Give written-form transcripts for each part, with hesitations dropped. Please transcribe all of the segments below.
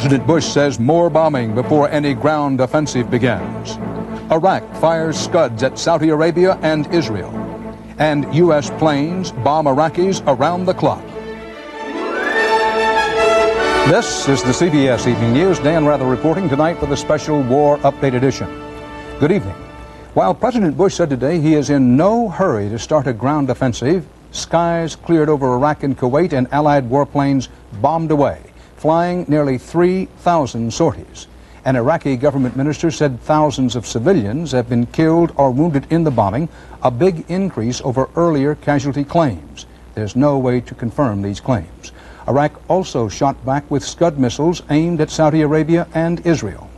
President Bush says more bombing before any ground offensive begins. Iraq fires Scuds at Saudi Arabia and Israel. And U.S. planes bomb Iraqis around the clock. This is the CBS Evening News. Dan Rather reporting tonight for the special War Update edition. Good evening. While President Bush said today he is in no hurry to start a ground offensive, skies cleared over Iraq and Kuwait and Allied warplanes bombed away, flying nearly 3,000 sorties. An Iraqi government minister said thousands of civilians have been killed or wounded in the bombing, a big increase over earlier casualty claims. There's no way to confirm these claims. Iraq also shot back with Scud missiles aimed at Saudi Arabia and Israel.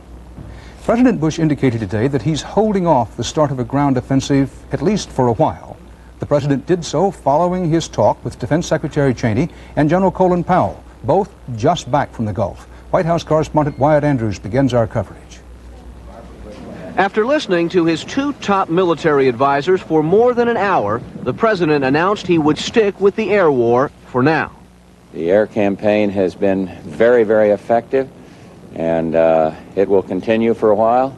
President Bush indicated today that he's holding off the start of a ground offensive, at least for a while. The president did so following his talk with Defense Secretary Cheney and General Colin Powell, both just back from the Gulf. White House correspondent Wyatt Andrews begins our coverage. After listening to his two top military advisors for more than an hour, the president announced he would stick with the air war for now. The air campaign has been very, very effective, and it will continue for a while.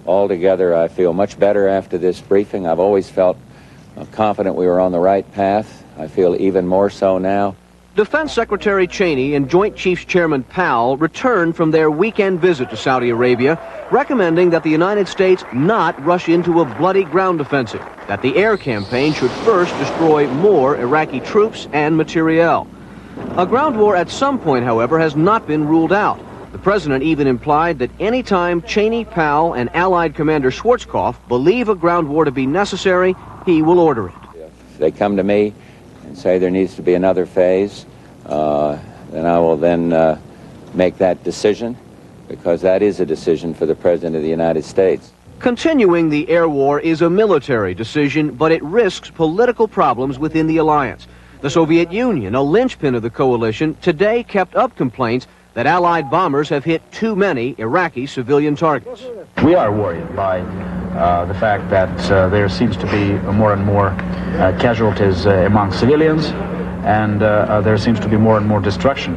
Altogether, I feel much better after this briefing. I've always felt confident we were on the right path. I feel even more so now. Defense Secretary Cheney and Joint Chiefs Chairman Powell returned from their weekend visit to Saudi Arabia, recommending that the United States not rush into a bloody ground offensive, that the air campaign should first destroy more Iraqi troops and materiel. A ground war at some point, however, has not been ruled out. The president even implied that any time Cheney, Powell, and Allied Commander Schwarzkopf believe a ground war to be necessary, he will order it. If they come to me and say there needs to be another phase, then I will then make that decision, because that is a decision for the President of the United States. Continuing the air war is a military decision, but it risks political problems within the alliance. The Soviet Union, a linchpin of the coalition, today kept up complaints that Allied bombers have hit too many Iraqi civilian targets. We are worried by the fact that there seems to be more and more casualties among civilians, and there seems to be more and more destruction,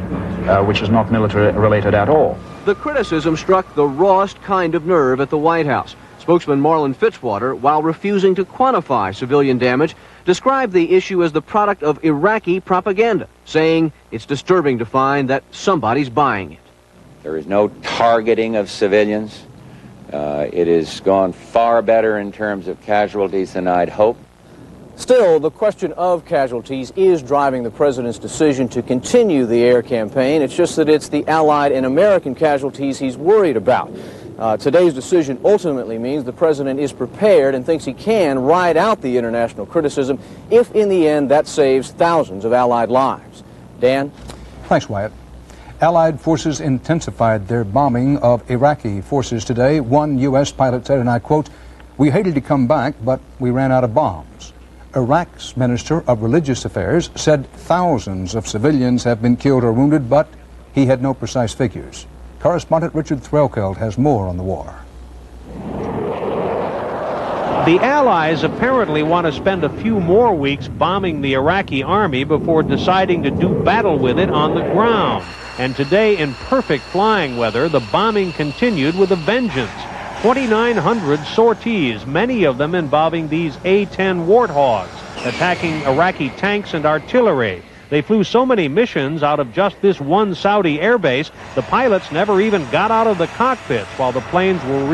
which is not military related at all. The criticism struck the rawest kind of nerve at the White House. Spokesman Marlin Fitzwater, while refusing to quantify civilian damage, described the issue as the product of Iraqi propaganda, saying it's disturbing to find that somebody's buying it. There is no targeting of civilians. It has gone far better in terms of casualties than I'd hoped. Still, the question of casualties is driving the president's decision to continue the air campaign. It's just that it's the Allied and American casualties he's worried about. Today's decision ultimately means the president is prepared and thinks he can ride out the international criticism if, in the end, that saves thousands of Allied lives. Dan? Thanks, Wyatt. Allied forces intensified their bombing of Iraqi forces today. One U.S. pilot said, and I quote, "We hated to come back, but we ran out of bombs." Iraq's Minister of Religious Affairs said thousands of civilians have been killed or wounded, but he had no precise figures. Correspondent Richard Threlkeld has more on the war. The Allies apparently want to spend a few more weeks bombing the Iraqi army before deciding to do battle with it on the ground. And today, in perfect flying weather, the bombing continued with a vengeance. 2,900 sorties, many of them involving these A-10 Warthogs, attacking Iraqi tanks and artillery. They flew so many missions out of just this one Saudi airbase, the pilots never even got out of the cockpits while the planes were